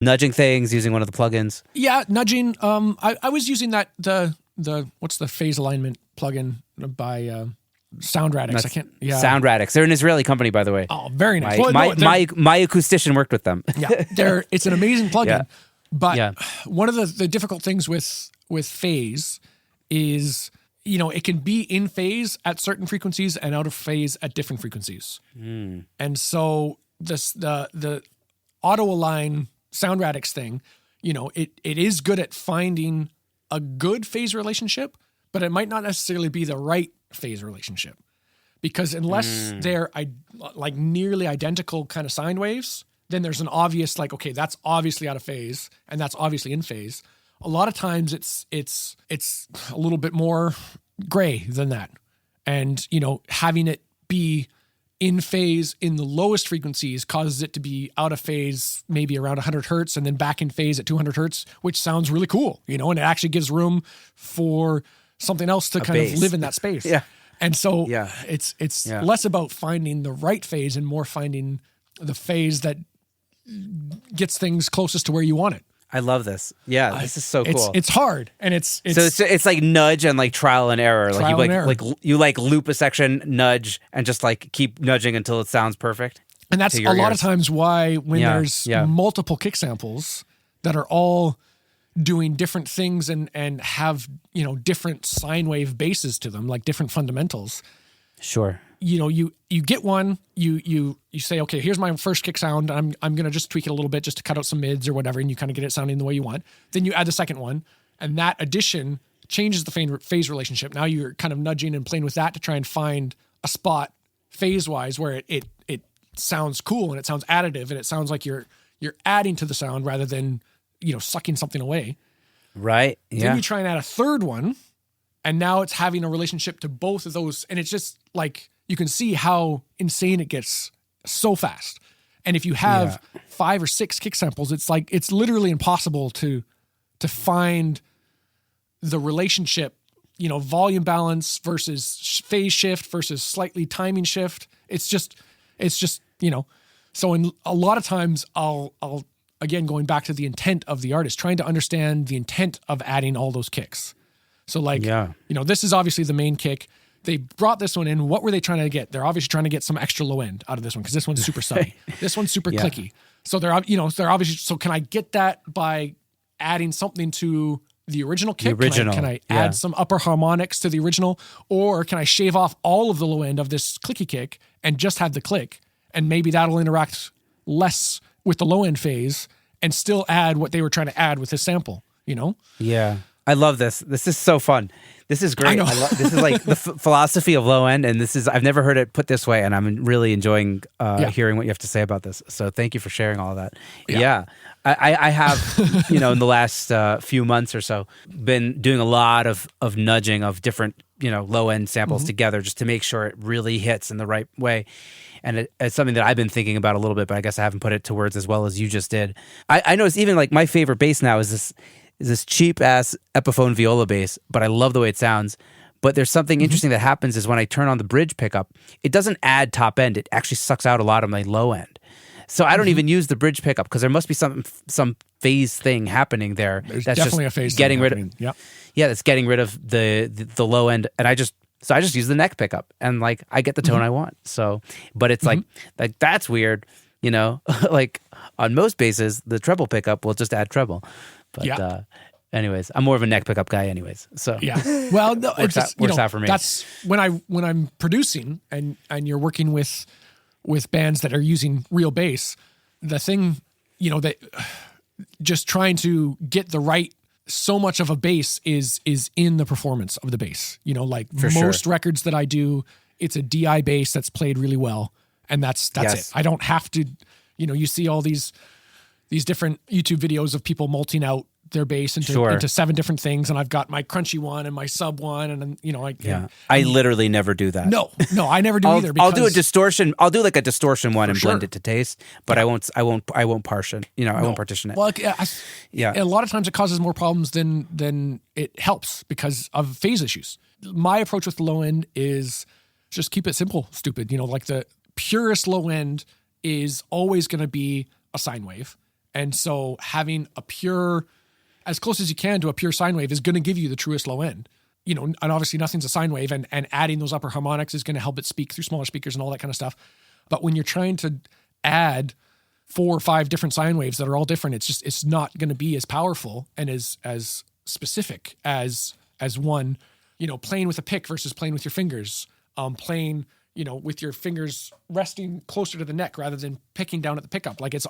nudging things, using one of the plugins. Yeah, nudging. I was using that what's the phase alignment plugin by Sound Radix. I can't. Yeah, Sound Radix. They're an Israeli company, by the way. Oh, very nice. My acoustician worked with them. Yeah, it's an amazing plugin. Yeah. But one of the difficult things with phase is, it can be in phase at certain frequencies and out of phase at different frequencies. And so the auto align Sound Radix thing, it is good at finding a good phase relationship, but it might not necessarily be the right phase relationship, because unless they're like nearly identical kind of sine waves, then there's an obvious, like, okay, that's obviously out of phase and that's obviously in phase. A lot of times it's a little bit more gray than that. And, having it be in phase in the lowest frequencies causes it to be out of phase maybe around 100 hertz and then back in phase at 200 hertz, which sounds really cool, and it actually gives room for something else to kind of live in that space. Yeah. And so it's less about finding the right phase and more finding the phase that gets things closest to where you want it. I love this. Yeah, this is so cool. It's hard, and it's it's like nudge and like trial and error. You loop a section, nudge, and just like keep nudging until it sounds perfect. And that's a lot of times why when there's multiple kick samples that are all doing different things and have different sine wave bases to them, like different fundamentals. Sure. You get one, you say, okay, here's my first kick sound. I'm going to just tweak it a little bit just to cut out some mids or whatever, and you kind of get it sounding the way you want. Then you add the second one, and that addition changes the phase relationship. Now you're kind of nudging and playing with that to try and find a spot phase-wise where it sounds cool and it sounds additive and it sounds like you're adding to the sound rather than, sucking something away. Right. Yeah. Then you try and add a third one, and now it's having a relationship to both of those, and it's just like, you can see how insane it gets so fast. And if you have 5 or 6 kick samples, it's literally impossible to find the relationship, volume balance versus phase shift versus slightly timing shift. It's just, so in a lot of times I'll again, going back to the intent of the artist, trying to understand the intent of adding all those kicks. So this is obviously the main kick. They brought this one in. What were they trying to get? They're obviously trying to get some extra low end out of this one because this one's super subby. This one's super clicky. So they're obviously. So can I get that by adding something to the original kick? Can I add some upper harmonics to the original, or can I shave off all of the low end of this clicky kick and just have the click, and maybe that'll interact less with the low end phase and still add what they were trying to add with this sample? Yeah. I love this. This is so fun. This is great. This is like the philosophy of low end, and I've never heard it put this way, and I'm really enjoying hearing what you have to say about this. So thank you for sharing all of that. Yeah. I have, in the last few months or so, been doing a lot of nudging of different, low end samples together just to make sure it really hits in the right way. And it's something that I've been thinking about a little bit, but I guess I haven't put it to words as well as you just did. I noticed even like my favorite bass now is this cheap ass Epiphone viola bass, but I love the way it sounds. But there's something interesting that happens is when I turn on the bridge pickup, it doesn't add top end. It actually sucks out a lot of my low end. So I don't even use the bridge pickup because there must be some phase thing happening there. There's that's definitely just a phase getting thing rid happening. of. Yeah, that's getting rid of the low end, and I just use the neck pickup, and like I get the tone I want. So, but it's like that's weird, like on most basses, the treble pickup will just add treble. But anyways, I'm more of a neck pickup guy anyways. So well, no, works out for me. That's when I'm producing and you're working with bands that are using real bass. The thing, that just trying to get the right, so much of a bass is in the performance of the bass. Most records that I do, it's a DI bass that's played really well, and that's it. I don't have to, you see all these different YouTube videos of people multing out their bass into 7 different things, and I've got my crunchy one and my sub one, and I literally never do that. No, I never do either. I'll do a distortion. I'll do like a distortion one and blend it to taste, but I won't partition. I won't partition it. Well, a lot of times it causes more problems than it helps because of phase issues. My approach with the low end is just keep it simple, stupid. Like the purest low end is always going to be a sine wave. And so having a pure, as close as you can to a pure sine wave is going to give you the truest low end. You know, and obviously nothing's a sine wave, and adding those upper harmonics is going to help it speak through smaller speakers and all that kind of stuff. But when you're trying to add 4 or 5 different sine waves that are all different, it's not going to be as powerful and as specific as one, you know, playing with a pick versus playing with your fingers, playing, you know, with your fingers resting closer to the neck rather than picking down at the pickup. Like it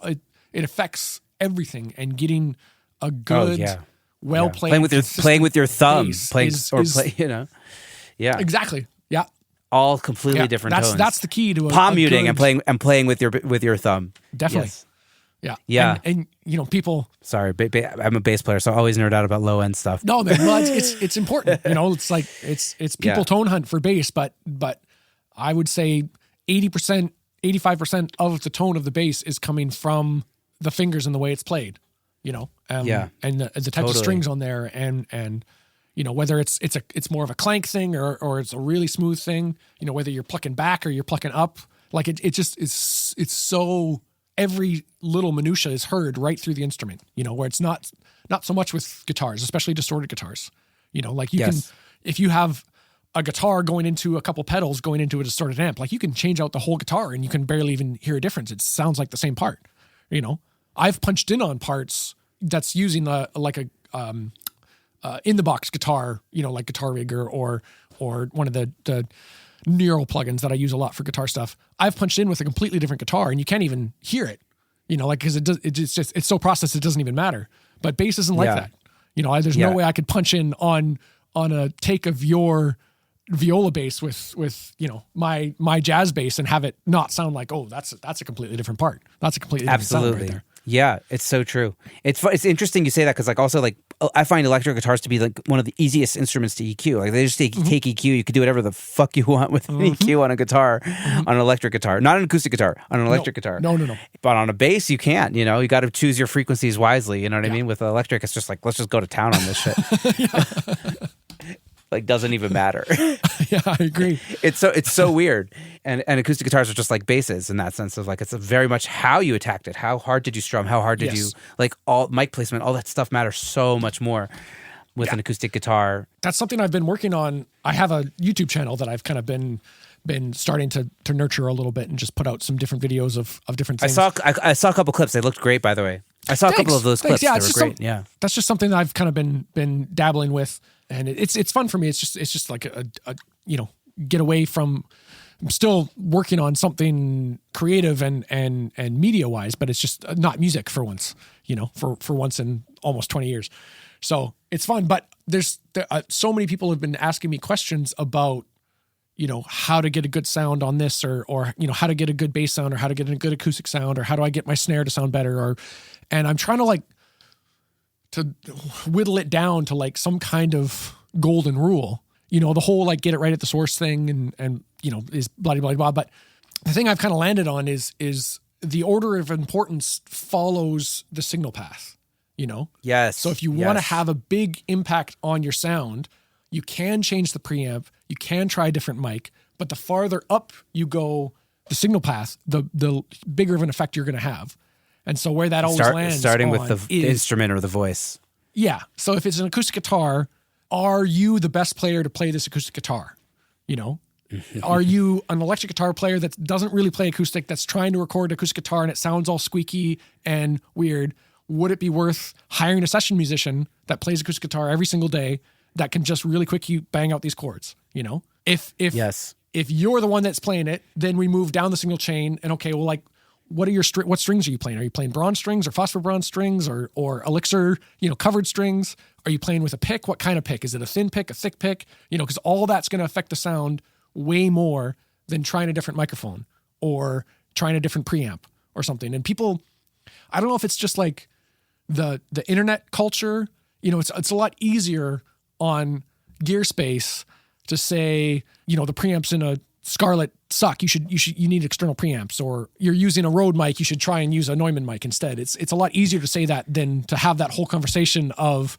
affects everything, and getting a good, well-played, playing with your thumb, you know, exactly, yeah, all completely different tones. That's the key to palm muting and playing with your thumb. Definitely. Yes. Yeah. And you know, people. Sorry, I'm a bass player, so I always nerd out about low end stuff. No, man, well, it's important. You know, it's like it's people tone hunt for bass, but I would say 80%, 85% of the tone of the bass is coming from the fingers and the way it's played. You know, and the types of strings on there, and you know, whether it's more of a clank thing or it's a really smooth thing. You know, whether you're plucking back or you're plucking up, like it just is. It's so. Every little minutia is heard right through the instrument, you know, where it's not so much with guitars, especially distorted guitars. You know, like you can, if you have a guitar going into a couple pedals going into a distorted amp, like you can change out the whole guitar and you can barely even hear a difference. It sounds like the same part. You know, I've punched in on parts that's using in the box guitar, you know, like Guitar Rigger or one of the neural plugins that I use a lot for guitar stuff. I've punched in with a completely different guitar and you can't even hear it, you know, like, cause it's so processed, it doesn't even matter. But bass isn't like that. You know, there's no way I could punch in on a take of your viola bass with, you know, my jazz bass and have it not sound like, oh, that's a completely different part. That's a completely different sound right there. Yeah, it's so true. It's interesting you say that, because like also like I find electric guitars to be like one of the easiest instruments to EQ. Like they just take EQ. You can do whatever the fuck you want with an EQ on a guitar, on an electric guitar, not an acoustic guitar, on an electric guitar. No. But on a bass, you can't. You know, you got to choose your frequencies wisely. You know what I mean? With electric, it's just like, let's just go to town on this shit. Like doesn't even matter. Yeah, I agree. It's so weird. And acoustic guitars are just like basses in that sense of like, it's very much how you attacked it. How hard did you strum? How hard did you, like, all mic placement, all that stuff matters so much more with an acoustic guitar. That's something I've been working on. I have a YouTube channel that I've kind of been starting to nurture a little bit and just put out some different videos of different things. I saw a couple clips. They looked great, by the way. I saw a couple of those clips. Yeah, they were great. Yeah. That's just something that I've kind of been dabbling with. And it's fun for me. It's just like a you know, get away from. I'm still working on something creative and media wise, but it's just not music for once. You know, for once in almost 20 years. So it's fun. But there so many people have been asking me questions about, you know, how to get a good sound on this, or you know, how to get a good bass sound, or how to get a good acoustic sound, or how do I get my snare to sound better, and I'm trying to whittle it down to like some kind of golden rule, you know, the whole like get it right at the source thing and you know, is blah, blah, blah. But the thing I've kind of landed on is the order of importance follows the signal path, you know? Yes. So if you want to have a big impact on your sound, you can change the preamp, you can try a different mic, but the farther up you go, the signal path, the bigger of an effect you're going to have. And so where that always lands starting with the instrument or the voice. Yeah. So if it's an acoustic guitar, are you the best player to play this acoustic guitar? You know, are you an electric guitar player that doesn't really play acoustic, that's trying to record acoustic guitar and it sounds all squeaky and weird? Would it be worth hiring a session musician that plays acoustic guitar every single day that can just really quick you bang out these chords? You know, if you're the one that's playing it, then we move down the signal chain and okay, well, like, what strings are you playing? Are you playing bronze strings or phosphor bronze strings or elixir, you know, covered strings? Are you playing with a pick? What kind of pick? Is it a thin pick, a thick pick? You know, because all that's going to affect the sound way more than trying a different microphone or trying a different preamp or something. And people, I don't know if it's just like the internet culture, you know, it's a lot easier on Gearspace to say, you know, the preamps in a Scarlett suck. You need external preamps, or you're using a Rode mic. You should try and use a Neumann mic instead. It's a lot easier to say that than to have that whole conversation of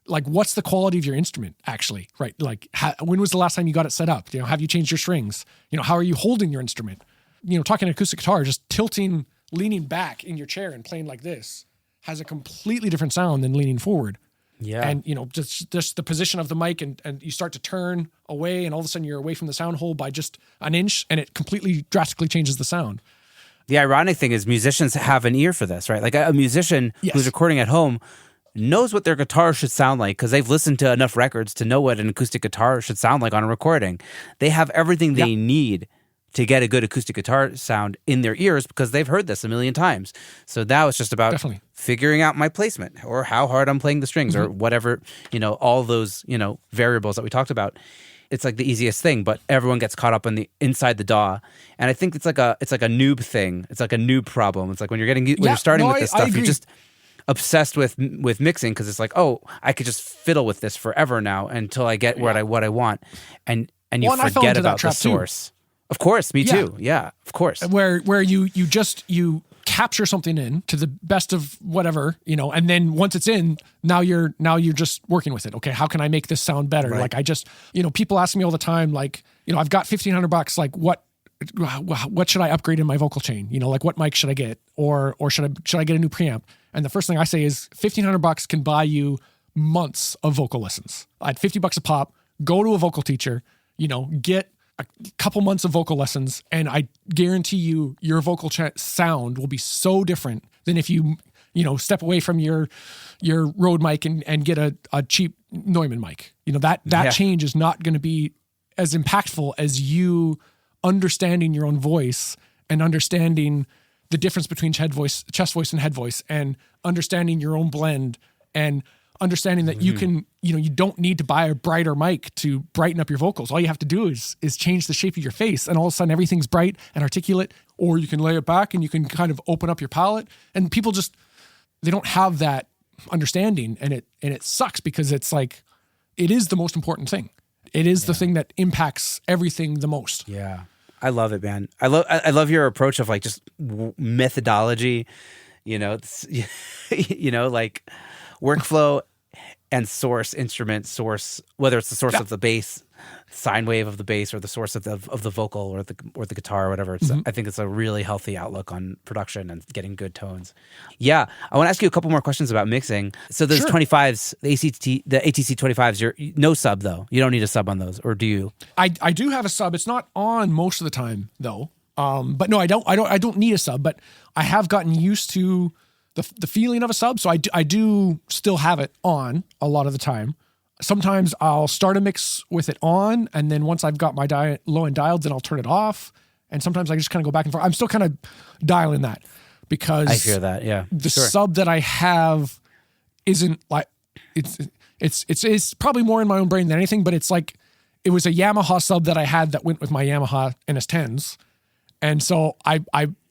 like, what's the quality of your instrument actually, right? Like, when was the last time you got it set up? You know, have you changed your strings? You know, how are you holding your instrument? You know, talking acoustic guitar, just tilting, leaning back in your chair and playing like this has a completely different sound than leaning forward. Yeah. And, just the position of the mic and you start to turn away and all of a sudden you're away from the sound hole by just an inch and it completely drastically changes the sound. The ironic thing is musicians have an ear for this, right? Like a musician who's recording at home knows what their guitar should sound like because they've listened to enough records to know what an acoustic guitar should sound like on a recording. They have everything they need to get a good acoustic guitar sound in their ears because they've heard this a million times. So now it's just about figuring out my placement or how hard I'm playing the strings or whatever, all those, variables that we talked about. It's like the easiest thing, but everyone gets caught up in the inside the DAW. And I think it's like a noob thing. It's like a noob problem. It's like when you're starting with this stuff, you're just obsessed with mixing because it's like, oh, I could just fiddle with this forever now until I get what I want. And you forget about the source. Of course, me too. Yeah, of course. Where you capture something in to the best of whatever, and then once it's in, now you're just working with it. Okay, how can I make this sound better? Right. Like I just, people ask me all the time, like, I've got $1,500, like what should I upgrade in my vocal chain? Like what mic should I get? Or should I get a new preamp? And the first thing I say is $1,500 can buy you months of vocal lessons. At $50 a pop, go to a vocal teacher, get a couple months of vocal lessons, and I guarantee you your vocal sound will be so different than if you step away from your Rode mic and get a cheap Neumann mic. That change is not going to be as impactful as you understanding your own voice and understanding the difference between chest voice and head voice, and understanding your own blend, and understanding that you can, you don't need to buy a brighter mic to brighten up your vocals. All you have to do is change the shape of your face, and all of a sudden everything's bright and articulate. Or you can lay it back and you can kind of open up your palette. And people they don't have that understanding, and it sucks because it's like, it is the most important thing. It is the thing that impacts everything the most. Yeah. I love it, man. I love your approach of like just methodology, like workflow and instrument source, whether it's the source of the bass, sine wave of the bass, or the source of the vocal or the guitar or whatever. I think it's a really healthy outlook on production and getting good tones. Yeah, I want to ask you a couple more questions about mixing. So those 25s, the ATC 25s, you're no sub though. You don't need a sub on those, or do you? I do have a sub. It's not on most of the time though. But no, I don't need a sub. But I have gotten used to the feeling of a sub, so I do still have it on a lot of the time. Sometimes I'll start a mix with it on, and then once I've got my low end dialed, then I'll turn it off. And sometimes I just kind of go back and forth. I'm still kind of dialing that because I hear that. Yeah, the sub that I have isn't like it's probably more in my own brain than anything. But it's like it was a Yamaha sub that I had that went with my Yamaha NS10s, and so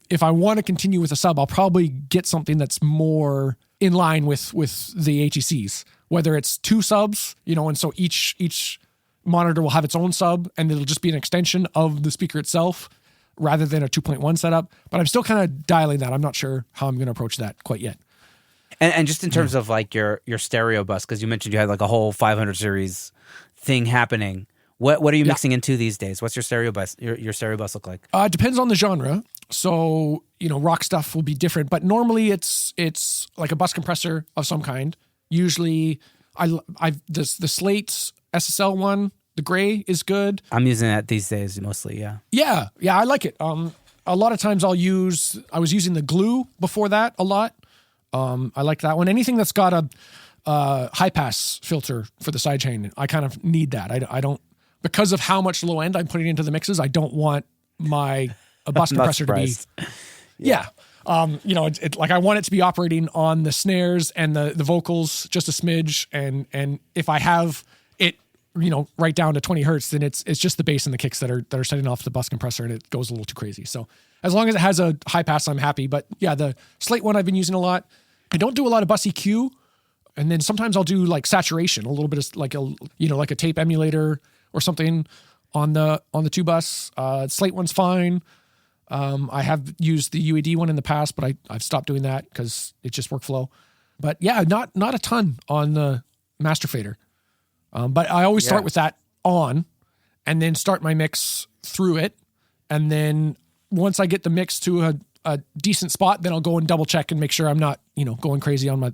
if I want to continue with a sub, I'll probably get something that's more in line with the ATCs, whether it's two subs, and so each monitor will have its own sub, and it'll just be an extension of the speaker itself rather than a 2.1 setup. But I'm still kind of dialing that. I'm not sure how I'm going to approach that quite yet. And just in terms of like your stereo bus, because you mentioned you had like a whole 500 series thing happening. What are you mixing into these days? What's your stereo bus? Your stereo bus look like? It depends on the genre. So, rock stuff will be different, but normally it's like a bus compressor of some kind. Usually the Slate SSL one, the gray is good. I'm using that these days mostly, yeah. Yeah, I like it. A lot of times I was using the glue before that a lot. I like that one. Anything that's got a high pass filter for the sidechain, I kind of need that. I don't, because of how much low end I'm putting into the mixes, I don't want a bus compressor to be. Yeah. Like I want it to be operating on the snares and the vocals just a smidge. And if I have it, right down to 20 hertz, then it's just the bass and the kicks that are setting off the bus compressor, and it goes a little too crazy. So as long as it has a high pass, I'm happy. But yeah, the Slate one I've been using a lot. I don't do a lot of bus EQ. And then sometimes I'll do like saturation, a little bit of like a tape emulator or something on the 2 bus. Slate one's fine. I have used the UAD one in the past, but I've stopped doing that because it's just workflow. But yeah, not a ton on the master fader. But I always start with that on, and then start my mix through it. And then once I get the mix to a decent spot, then I'll go and double check and make sure I'm not, going crazy on my,